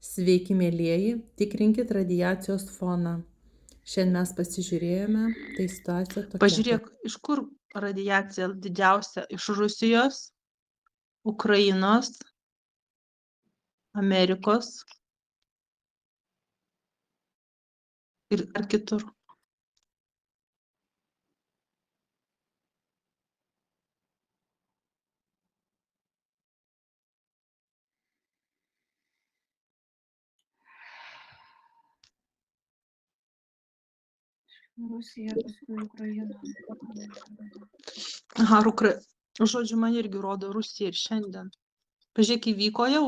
Sveiki, mielieji, tikrinkit radiacijos foną. Šiandien mes pasižiūrėjome, tai situacija tokia. Pažiūrėk, iš kur radiacija didžiausia? Iš Rusijos, Ukrainos, Amerikos ir ar kitur. Rusija, paskui Ukraina. Aha, žodžiu, man irgi rodo Rusija ir šiandien. Pažiūrėk, įvyko jau.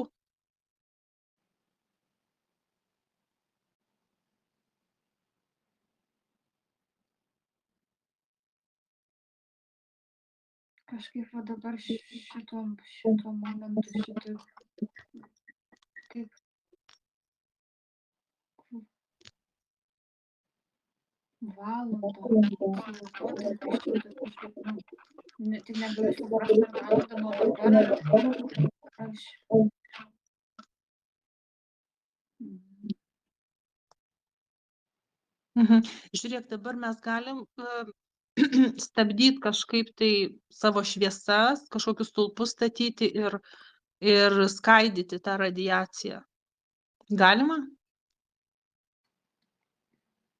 Kažkaip va dabar šituo momentu kaip laikotarpį šitą kažkaip, tik negaliu suprasti, ar valanda nuo dabar, ar Žiūrėk, dabar mes galim stabdyti kažkaip tai savo šviesas, kažkokius stulpus statyti ir skaidyti tą radiaciją. Galima?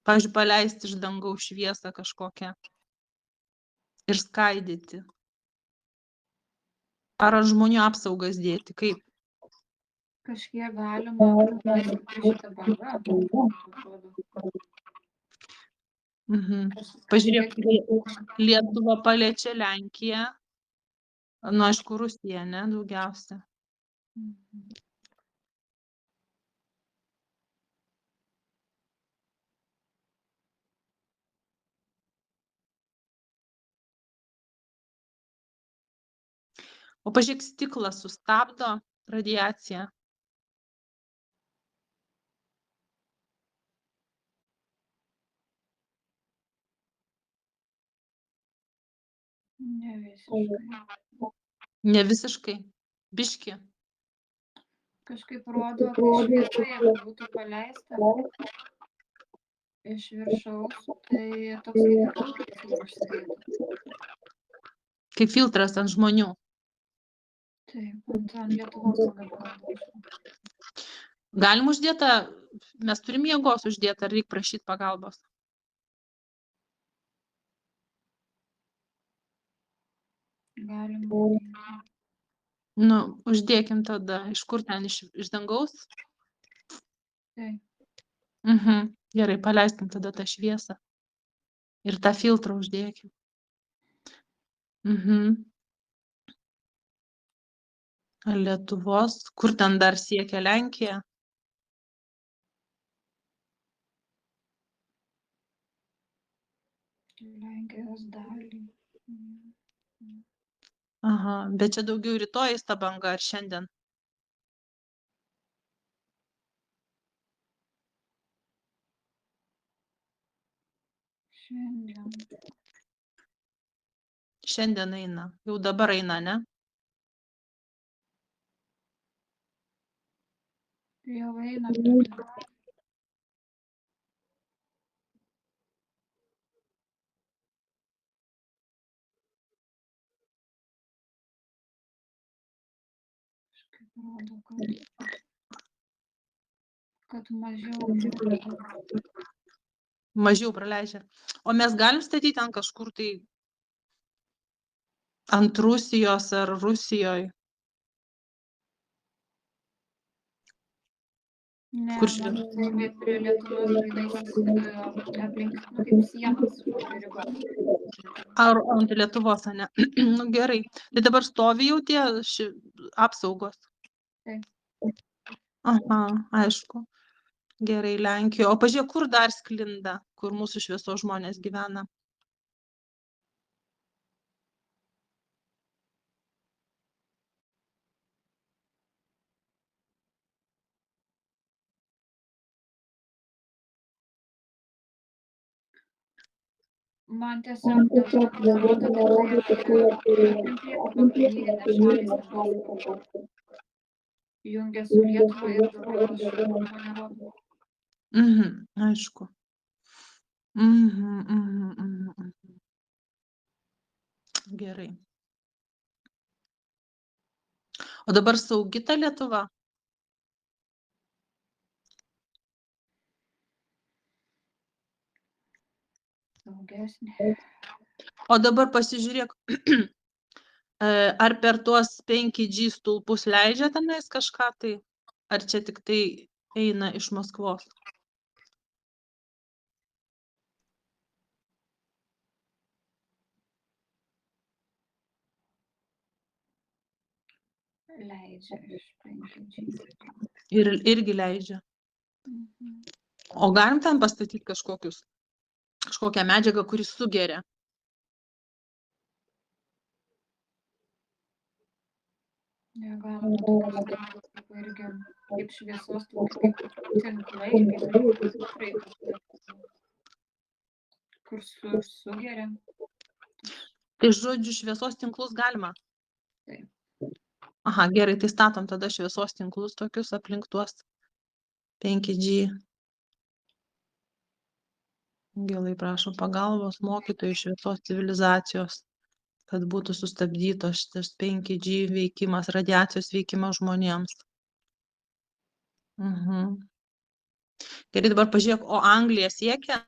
Pavyzdžiui, paleisti iš dangaus šviesą kažkokią ir skaidyti. Ar žmonių apsaugas dėti? Kaip? kažkiek galima, labai stipri šita banga, atrodo. Pažiūrėk, Lietuva paliečia Lenkiją, nu aišku, Rusija, ne, daugiausia. O pažiūrėk, stiklas sustabdo radiaciją. Ne visiškai. Ne visiškai. Biški. Kažkaip rodo, kai šviesa, jeigu būtų paleista iš viršaus, tai toks kaip filtras užsidėtų. Kaip filtras ant žmonių. Taip, ant Lietuvos pagalbos. Galim uždėti, mes turim jėgos uždėti, ar reikia prašyti pagalbos? Galim. Nu, uždėkim tada. Iš kur ten? Iš dangaus? Taip. Gerai, paleiskim tada tą šviesą. Ir tą filtrą uždėkim. Lietuvos. Kur ten dar siekia Lenkija? Lenkijos dalį. Aha, bet čia daugiau rytojais ta banga ar šiandien? Šiandien. Šiandien eina. Jau dabar eina, ne? Jau eina. Kažkaip rodo, kad mažiau praleidžia. O mes galim statyti ant kažkur tai ant Rusijos ar Rusijoje? Ne, tai prie Lietuvos aplink, kaip sienos. Ar ant Lietuvos, ne? Nu gerai. Tai dabar stovi jau tie apsaugos? Taip. Aha, aišku. Gerai, Lenkijoje. O pažiūrėk, kur dar sklinda, kur mūsų šviesos žmonės gyvena? Man tiesiog dėl to, kad rodo, kad tai aplink Lietuvą palyginę šalys. jungia su Lietuva ir daugiau kažko nerodo. Aišku. Mhm, mhm, mhm, mhm. Gerai. O dabar saugi ta Lietuva? Saugesnė. O dabar pasižiūrėk, ar per tuos 5G stulpus leidžia tenais kažką tai? Ar čia tik tai eina iš Maskvos? Leidžia iš 5G. Ir irgi leidžia. O galim ten pastatyti kažkokią medžiagą, kuri sugeria? Negalima tokios kaip irgi kaip šviesos kaip tinklai, kur sugeria. Tai žodžiu, šviesos tinklus galima? Taip. Aha, gerai, tai statom tada šviesos tinklus tokius aplink tuos 5G. Angelai prašo pagalbos mokytojų šviesos civilizacijos, kad būtų sustabdytos šitas 5G veikimas, radiacijos veikimas žmonėms. Gerai, dabar pažiūrėk, o Anglija siekia?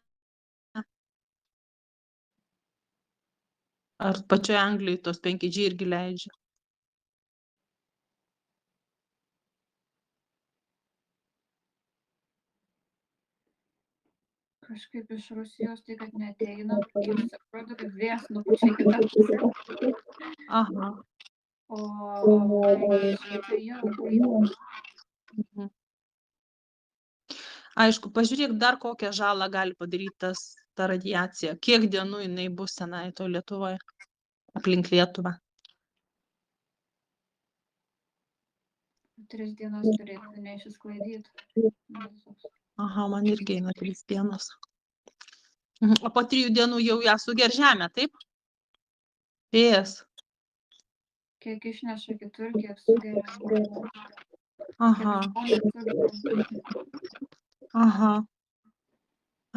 Ar pačioje Anglijai tos 5G irgi leidžia? Kažkaip iš Rusijos tai, kad neateina, ir atrodo, kad vėjas nupučia į kitą pusę. Aha. O tai jo. Aišku, pažiūrėk, dar kokią žalą gali padaryti ta radiacija. Kiek dienų jinai bus tenai to Lietuvoje, aplink Lietuvą? 3 dienas turėtų neišsisklaidyti. Aha, man irgi eina 3 dienos. O po 3 dienų jau ją suger žemė, taip? Vėjas. Kiek išneša kitur, kiek sugeria. Aha. Aha.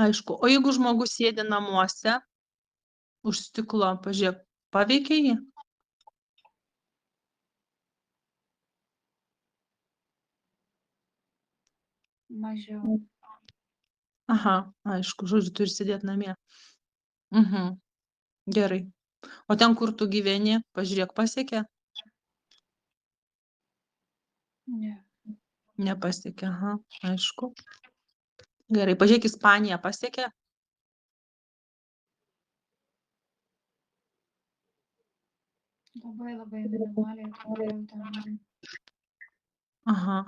Aišku. O jeigu žmogus sėdi namuose, už stiklo, pažiūrėk, paveikia jį? Mažiau. Aha, aišku, žodžiu, turi sėdėti namie. Gerai. O ten, kur tu gyveni, pažiūrėk, pasiekė? Ne. Nepasiekė, aha, aišku. Gerai, pažiūrėk, Ispanija pasiekė? Labai minimaliai turėjom ten. Aha.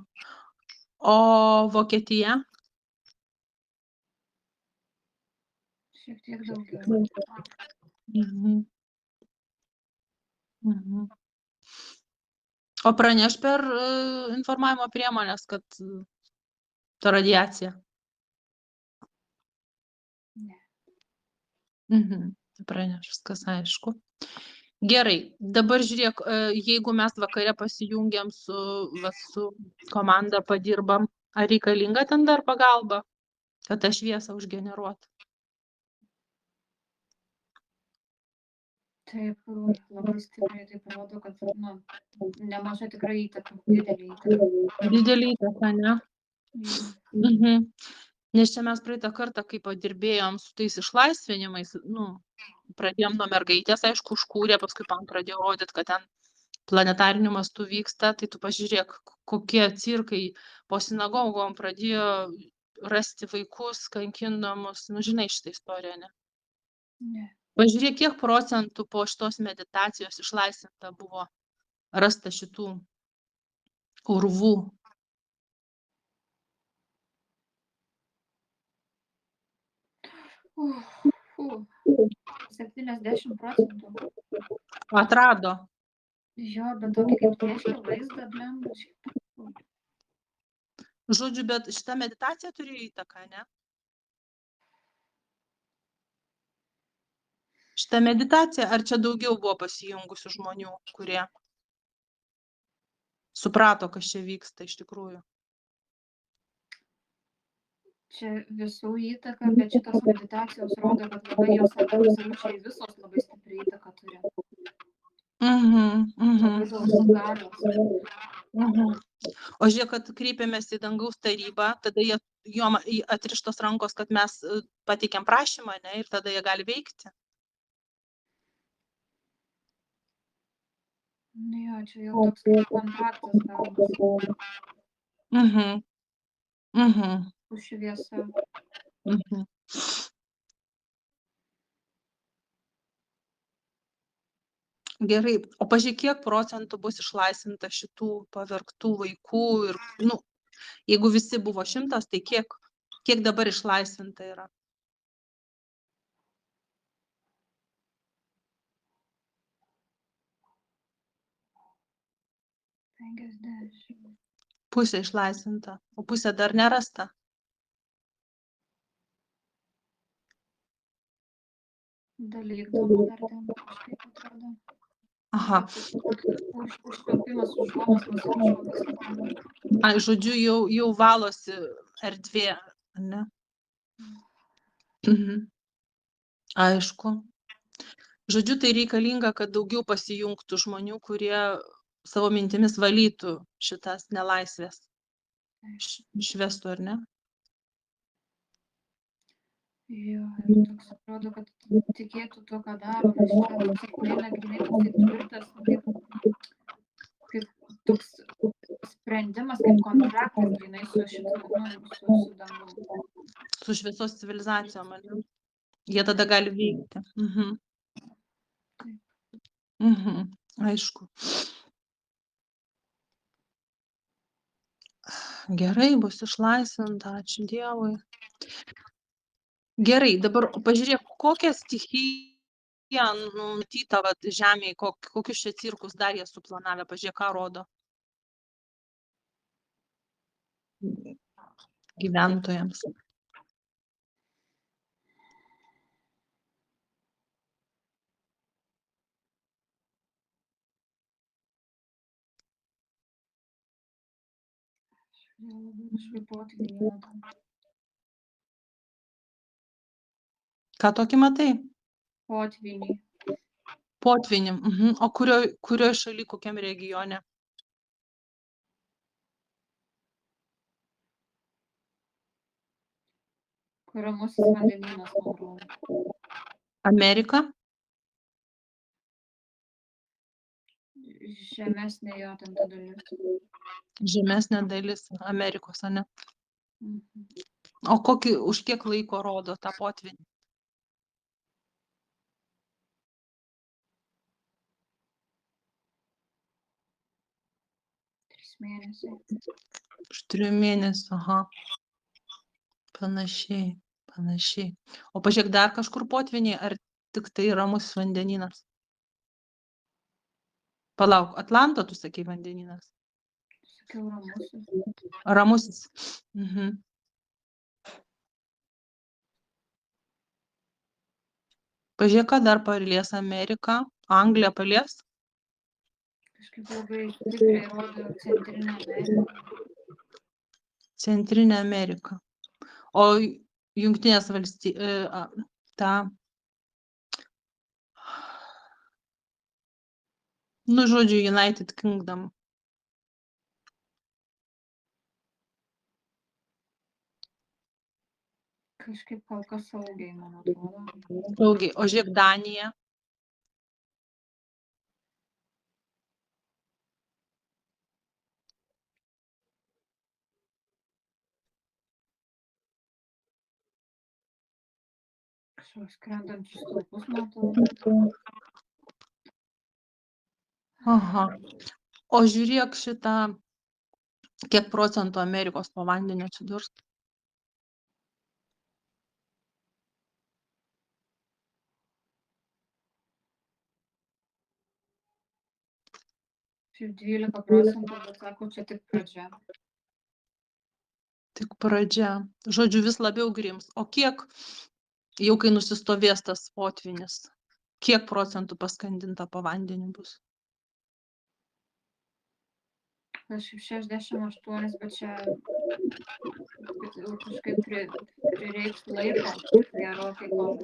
O Vokietija? Šiek tiek daugiau. O praneš per informavimo priemonės, kad ta radiacija? Ne. Praneš, viskas aišku. Gerai, dabar žiūrėk, jeigu mes vakare pasijungiam su komanda, padirbam, ar reikalinga ten dar pagalba, kad tą šviesą užgeneruot? Taip, labai stipriai tai parodo, kad nemaža tikrai įtaka, didelė įtaka. Didelė įtaka, ne? Nes čia mes praeitą kartą, kai padirbėjom su tais išlaisvinimais, pradėjom nuo mergaitės, aišku, užkūrė, paskui man pradėjo rodyti, kad ten planetariniu mastu vyksta, tai tu pažiūrėk, kokie cirkai po sinagogom pradėjo rasti vaikus, kankinamus, žinai šitą istoriją, ne? Ne. Pažiūrėk, kiek procentų po šitos meditacijos išlaisvinta buvo rasta šitų urvų. Uf, 70%. Atrado. Jo, bet tokį kaip pieškia vaizdą, blemba. Žodžiu, bet šita meditacija turėjo įtaką, ne? Šita meditacija, ar čia daugiau buvo pasijungusių žmonių, kurie? suprato, kas čia vyksta iš tikrųjų. Čia visų įtaka, bet šitos meditacijos rodo, kad labai jos absoliučiai visos labai stipriai įtaką turi. Labai daug galios. O žiūrėk, kad kreipiamės į dangaus tarybą, tada jom atrištos rankos, kad mes pateikiam prašymą, ne, ir tada jie gali veikti. Nu jo, čia jau toks kaip kontraktas gaunas. Už šviesą. Gerai, o pažiūrėk, kiek procentų bus išlaisvinta šitų pavergtų vaikų ir, nu, jeigu visi buvo 100, tai kiek dabar išlaisvinta yra? Pusė išlaisvinta, o pusė dar nerasta. Dalykdama dar ten kažkaip atrodo. Aha. Užkvėpimas, užuomas, nusimušiau viską. Ai, žodžiu, jau valosi erdvė, ne? Aišku. Žodžiu, tai reikalinga, kad daugiau pasijungtų žmonių, kurie savo mintimis valytų šitas nelaisvės. Švestų, ar ne? Jo, ir toks atrodo, kad tikėtų tuo, ką daro, nes čia sėkmė grynai toks tvirtas, kaip toks sprendimas, kaip kontraktas grynai su šitu, su dangu. Su šviesos civilizacijom, ar ne? Jie tada gali veikti. Aišku. Gerai, bus išlaisvinta, ačiū Dievui. Gerai, dabar pažiūrėk, kokią stichiją numatyta žemėje, kokius čia cirkus dar jie suplanavę, pažiūrėk, ką rodo gyventojams. Ką tokį matai? Potvynį. Potvynį. O kurioje šaly, kokiam regione? Kur Ramusis vandenynas, man atrodo. Amerika? Žemesnė jo ten ta dalis. Žemesnė dalis Amerikos, ane? O už kiek laiko rodo tą potvynį? Mėnesiai. Už 3 mėnesių, aha. Panašiai. O pažiūrėk, dar kažkur potvyniai, ar tik tai Ramusis vandenynas? Palauk, Atlanto, tu sakei, vandenynas? Sakiau Ramusis. Ramusis. Pažiūrėk, ką dar palies Ameriką, Angliją palies? Kažkaip labai stipriai rodo Centrinę Ameriką. Centrinė Amerika. O Jungtinės valstijos, žodžiu, United Kingdom. Kažkaip kol kas saugiai, man atrodo. Saugiai. O žiūrėk, Danija. Kažkoks krentančius stulpus matau. Aha. O žiūrėk šitą, kiek procentų Amerikos po vandeniu atsidurs? Šiaip 12%, bet sako, čia tik pradžia. Tik pradžia. Žodžiu, vis labiau grims. O kiek, jau kai nusistovės tas potvynis, kiek procentų paskandinta po vandeniu bus? Kažkaip 68, bet čia kažkaip prireiks laiko gerokai, kol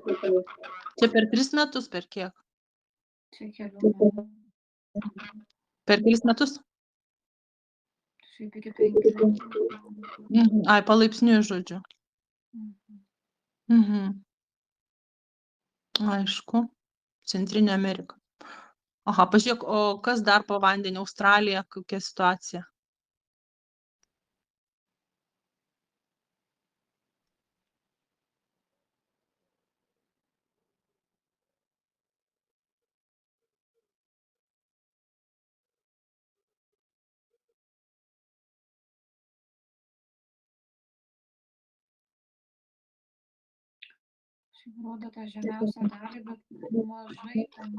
Čia per 3 metus, per kiek? čia kelių metų. Per 3 metus? Šiaip iki 5. Ai, palaipsniui, žodžiu. Aišku. Centrinė Amerika. Aha, pažiūrėk, o kas dar po vandeniu? Australija, kokia situacija? Šiaip rodo tą žemiausią dalį, bet mažai ten.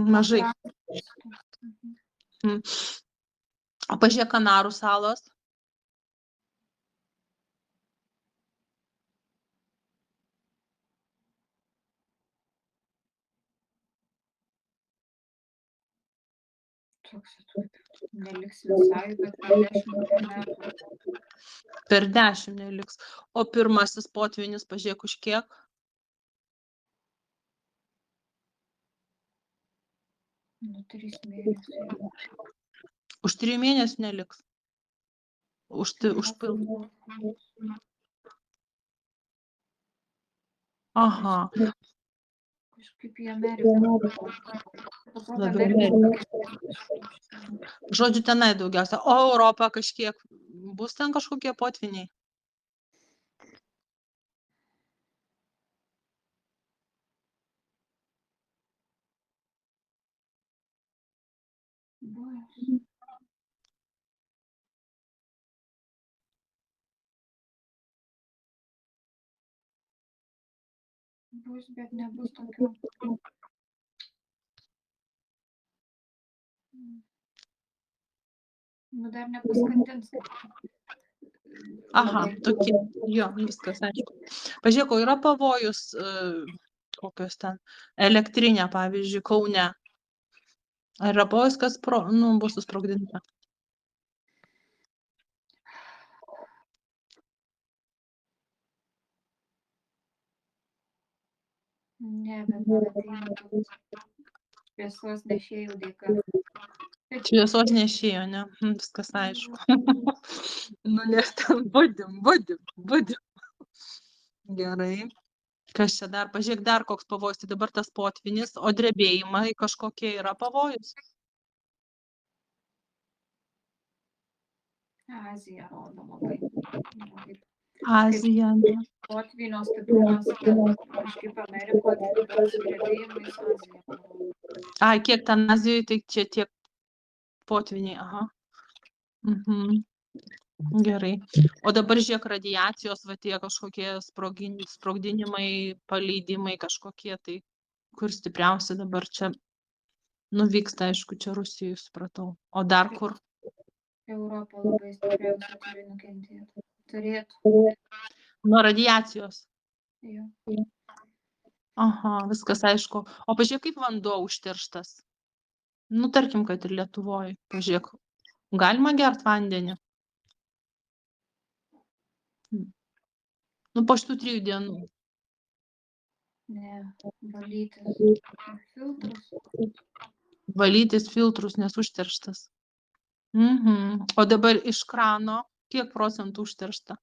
Mažai. Mhm. O pažiūrėk, Kanarų salos. Toks neliks visai, bet per 10 metų. Per 10 neliks. O pirmasis potvynis, pažiūrėk, už kiek? Nu, 3 mėnesiai. Už 3 mėnesių neliks. Užpil. Aha. Kažkaip į Ameriką. Žodžiu, tenai daugiausia. O Europa kažkiek bus ten kažkokie potvyniai? Bus, bet nebus tokių. Nu, dar nepaskandins. Aha, tokie. Jo, viskas aišku. Pažiūrėk, o yra pavojus kokios ten elektrinė, pavyzdžiui, Kaune. Ar yra pavojus, kas bus susprogdinta? Ne, bet man ateina toks šviesos nešėjų dėka. Šviesos nešėjo, ne? Viskas aišku. Nu, nes ten budim. Gerai. Kas čia dar? Pažiūrėk, dar koks pavojus. Tai dabar tas potvynis, o drebėjimai kažkokie yra pavojus? Azija rodo labai. Azija, ne? Potvynio stiprumas, kažkaip Amerikoje, bet su drebėjimais Azija rodo. Ai, kiek ten Azijoje, tai čia tiek potvyniai, aha. Gerai. O dabar žiūrėk, radiacijos, va tie kažkokie sprogdinimai, paleidimai kažkokie, tai kur stipriausia dabar čia nuvyksta, aišku, čia Rusijoje, supratau. O dar kur? Europa labai stipriausia turi nukentėti. Turėtų. Nuo radiacijos. Jo. Aha, viskas aišku. O pažiūrėk, kaip vanduo užterštas. Nu, tarkim, kad ir Lietuvoje. Pažiūrėk, galima gert vandenį? Nu, po šitų 3 dienų. Ne, valytis filtrus. Valytis filtrus, nes užterštas. O dabar iš krano kiek procentų užteršta?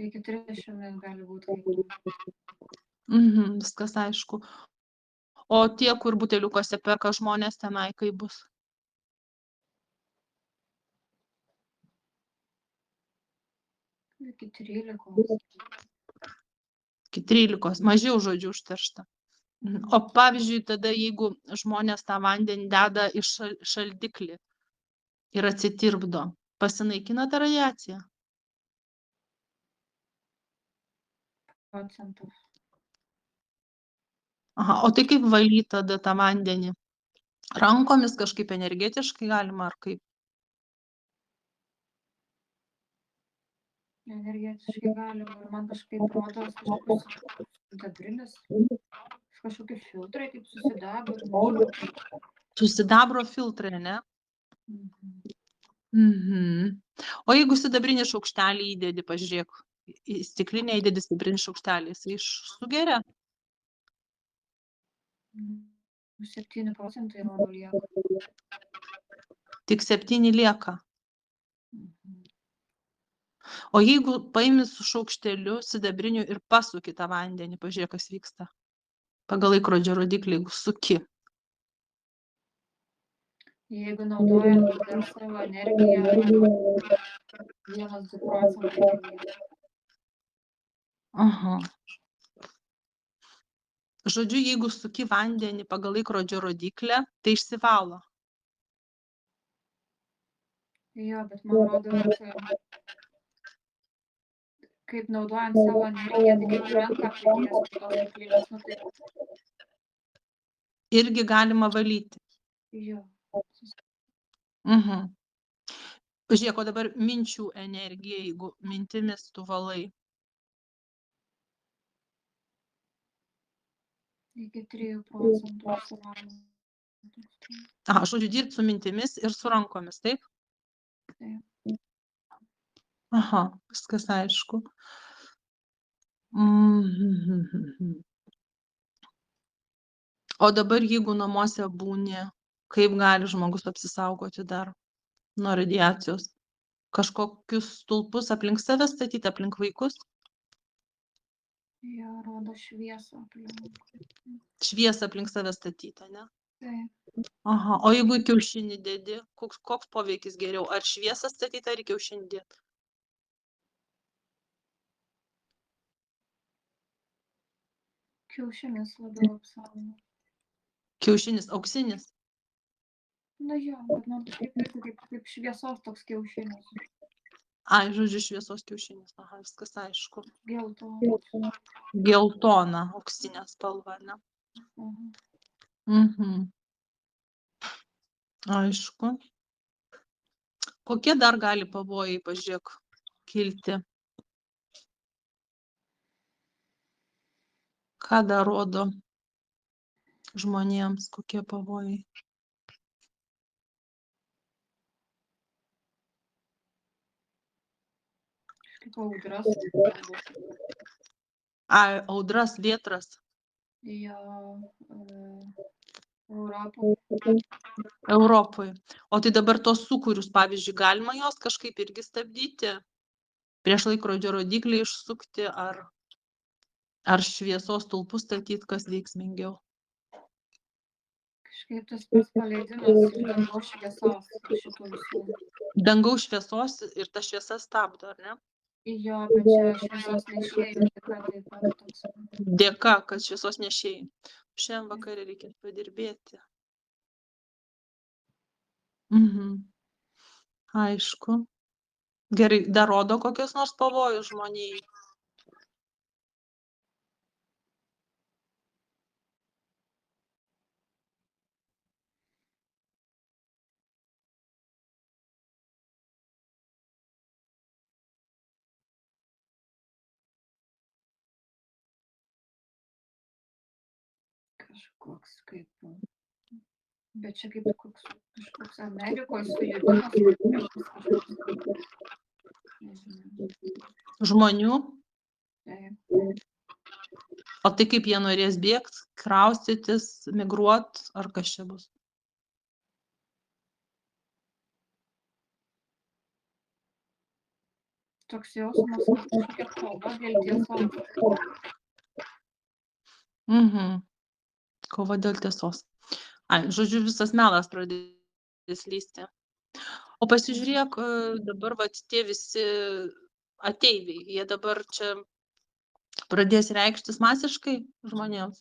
Iki 30 gali būti. Viskas aišku. O tie, kur buteliukuose perka žmonės tenai, kaip bus? Iki 13. Iki 13, mažiau žodžių užteršta. O pavyzdžiui, tada jeigu žmonės tą vandenį deda į šaldiklį ir atsitirpdo, pasinaikina tą radiaciją? Procentų. Aha, o tai kaip valyti tada tą vandenį? Rankomis kažkaip energetiškai galima ar kaip? Energetiškai galima ir man kažkaip rodos sidabrinis kažkokie filtrai, kaip susidabro, nežinau. Su sidabro filtrai, ne? O jeigu sidabrinį šaukštelį įdedi, pažiūrėk, į stiklinę įdedi sidabrinį šaukštelį, jisai sugeria. 7% rodo lieka. Tik 7 lieka. O jeigu paimi su šaukšteliu sidabriniu ir pasuki tą vandenį, pažiūrėk, kas vyksta. Pagal laikrodžio rodiklį, jeigu suki. Jeigu naudojam dar savo energiją, 1-2% lieka. Aha. Žodžiu, jeigu suki vandenį pagal laikrodžio rodiklę, tai išsivalo. Jo, bet man rodo, kad kaip naudojam savo energiją, tai kaip ranką pridėjęs prie tos stiklinės, nu tai Irgi galima valyti. jo. Žiūrėk, o dabar minčių energija, jeigu mintimis tu valai. Iki 3% suvalgo. Aha, žodžiu, dirbti su mintimis ir su rankomis, taip? Taip. Aha, viskas aišku. O dabar, jeigu namuose būni, kaip gali žmogus apsisaugoti dar nuo radiacijos? Kažkokius stulpus aplink save statyti, aplink vaikus? Jo, rodo šviesą aplink. Šviesą aplink save statyti, ne? Taip. Aha, o jeigu į kiaušinį dedi, koks poveikis geriau? Ar šviesą statyti, ar į kiaušinį dėti? Kiaušinis labiau apsaugo. Kiaušinis auksinis? Na jo, bet man kažkaip kaip šviesos toks kiaušinis. Ai, žodžiu, šviesos kiaušinis. Aha, viskas aišku. Geltonas. Geltona, auksinė spalva, ne? Aišku. Kokie dar gali pavojai, pažiūrėk, kilti? Ką dar rodo žmonėms, kokie pavojai? Kažkaip audras. Ai, audras, vėtras. Jo, Europoje. Europoje. O tai dabar tos sūkurius, pavyzdžiui, galima jos kažkaip irgi stabdyti? Prieš laikrodžio rodiklį išsukti ar šviesos stulpus statyti, kas veiksmingiau? Kažkaip tas pats paleidimas iš dangaus šviesos šitų visų. Dangaus šviesos ir ta šviesa stabdo, ar ne? Jo, bet čia šviesos nešėjų dėka taip pat toks. Dėka, kad šviesos nešėjai. Šiandien vakarė reikės padirbėti. Aišku. Gerai, dar rodo kokios nors pavojus žmonijai? Kažkoks kaip. Bet čia kaip kažkoks Amerikos sujudimas. Žmonių? Taip. O tai kaip jie norės bėgti, kraustytis, migruot, ar kas čia bus? Toks jausmas, kad kažkokia kova dėl tiesos. Kova dėl tiesos. Ai, žodžiu, visas melas pradės lysti. O pasižiūrėk, dabar vat tie visi ateiviai, jie dabar čia pradės reikštis masiškai žmonėms.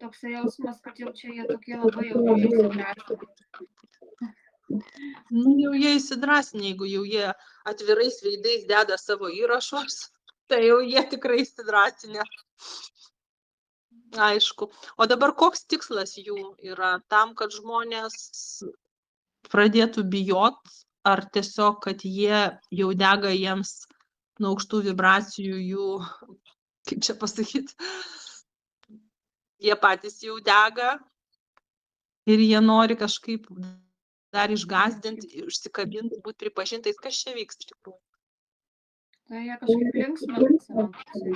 Toks jausmas, kad jau čia jie tokie labai jau įsidrasinę. Nu, jau jie įsidrasinę, jeigu jau jie atvirais veidais deda savo įrašus, tai jau jie tikrai įsidrasinę. Aišku. O dabar koks tikslas jų yra? Tam, kad žmonės pradėtų bijot, ar tiesiog, kad jie jau dega jiems nuo aukštų vibracijų jų, kaip čia pasakyti, jie patys jau dega ir jie nori kažkaip dar išgąsdinti, užsikabinti, būti pripažintais, kas čia vyks iš tikrųjų. Tai jie kažkaip linksminasi man toksai.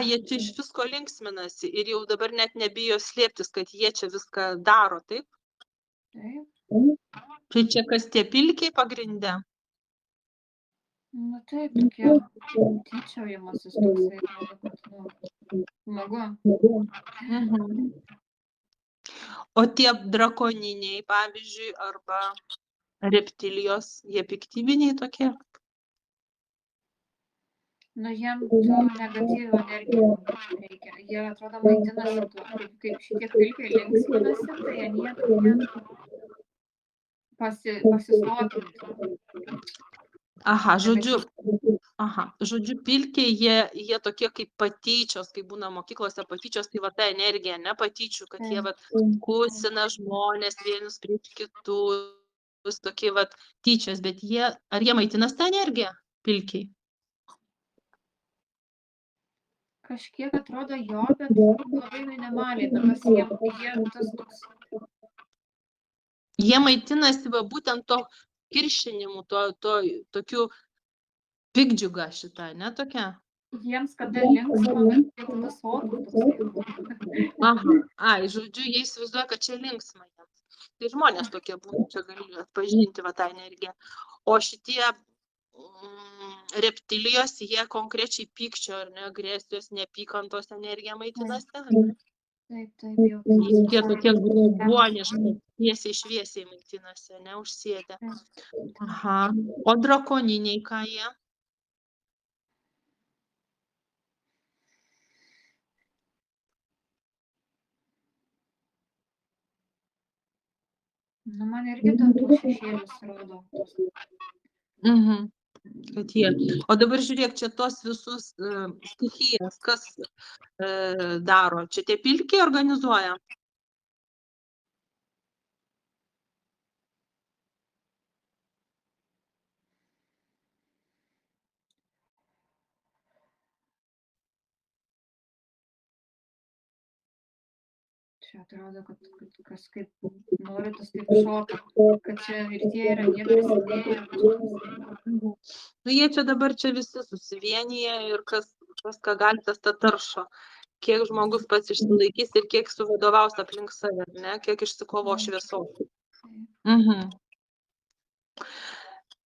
Jie čia iš visko linksminasi ir jau dabar net nebijo slėptis, kad jie čia viską daro, taip? Taip. Tai čia kas tie pilkiai pagrinde? Nu taip, tokie tyčiojimasis toksai, atrodo, kad, nu, smagu. Mhm. O tie drakoniniai, pavyzdžiui, arba reptilijos, jie piktybiniai tokie? Nu, jiem tų negatyvių energijų reikia. Jie, atrodo, maitinasi tuo. Kaip šitie pilkiai linksminasi, tai jie pasisotinti. Žodžiu, pilkiai, jie tokie kaip patyčios, kai būna mokyklose patyčios, tai va ta energija, ne patyčių, kad jie vat kusina žmonės vienus prieš kitus, tokie vat tyčios, bet ar jie maitinas tą energiją, pilkiai? Kažkiek atrodo jo, bet labai minimaliai, bet tas toks. Jie maitinasi va būtent to kiršinimu, tokiu pikdžiuga šitą, ne tokia? Jiems kada linksma, bet tai tada sotus toksai. Žodžiu, jie įsivaizduoja, kad čia linksma jiems. Tai žmonės tokie būna, čia gali atpažinti va tą energiją. O šitie reptilijos, jie konkrečiai pykčio ar ne, agresijos, neapykantos energiją maitinasi. Taip, jau. Jie tokie grubuoniškai, tiesiai šviesiai maitinasi, ne, užsėdę. O drakoniniai, ką jie? Nu, man irgi dantų šešėlis rodo. Kad jie. O dabar žiūrėk, čia tos visus stichijas, kas daro? Čia tie pilkiai organizuoja? Čia atrodo, kad kažkaip nori tas taip šokti, kad čia ir tie yra, jie prisidėjo. Nu, jie čia dabar čia visi susivienyje ir kas ką gali, tas tą taršo. Kiek žmogus pats išsilaikys ir kiek suvadovaus aplink save, ne? Kiek išsikovo šviesos.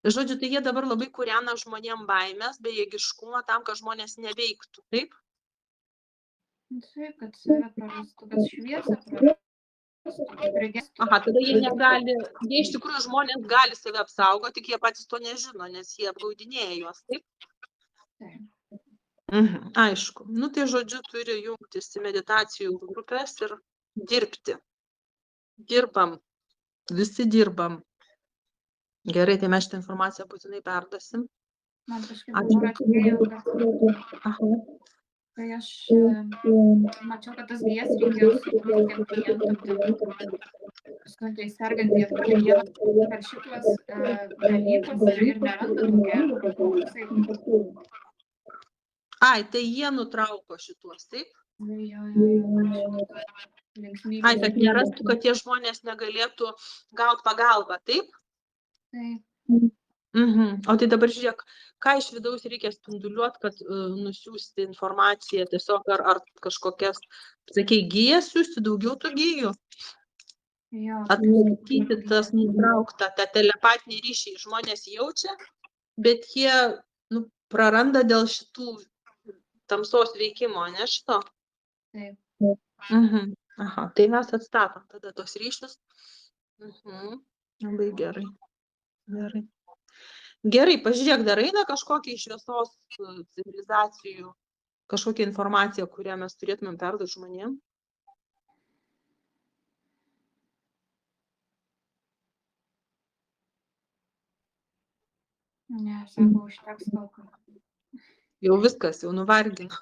Žodžiu, tai jie dabar labai kūrena žmonėm baimės, bejėgiškumą tam, kad žmonės neveiktų, taip? Taip, kad save prarastų, kad šviesą prarastų. Tada jie negali, jie iš tikrųjų žmonės gali save apsaugoti, tik jie patys to nežino, nes jie apgaudinėja juos, taip? Aišku. Nu, tai žodžiu, turi jungtis į meditacijų grupės ir dirbti. Dirbam. Visi dirbam. Gerai, tai mes šitą informaciją būtinai perduosim. Man kažkaip dabar atėjo, kai aš mačiau, kad tas gijas reikėjo sukurti klientam, sunkiai sergantiem, jie per šitos dalykus ir neranda tokia. Tai jie nutrauko šituos, taip? Kad nerastų, kad tie žmonės negalėtų gauti pagalbą, taip? Taip. O tai dabar žiūrėk, ką iš vidaus reikia spinduliuoti, kad nusiųsti informaciją, tiesiog ar kažkokias, sakei, gijas siųsti, daugiau tų gijų? Atlaikyti tas nutrauktą, tą telepatinį ryšį žmonės jaučia, bet jie praranda dėl šitų tamsos veikimo, ne šito? Taip. Tai mes atstatom tada tos ryšius. Labai gerai. Gerai, pažiūrėk, dar eina kažkokia iš šviesos civilizacijų, kažkokia informacija, kurią mes turėtumėm perduoti žmonėm? Ne, sako, užteks kol kas. Jau viskas, jau nuvargino.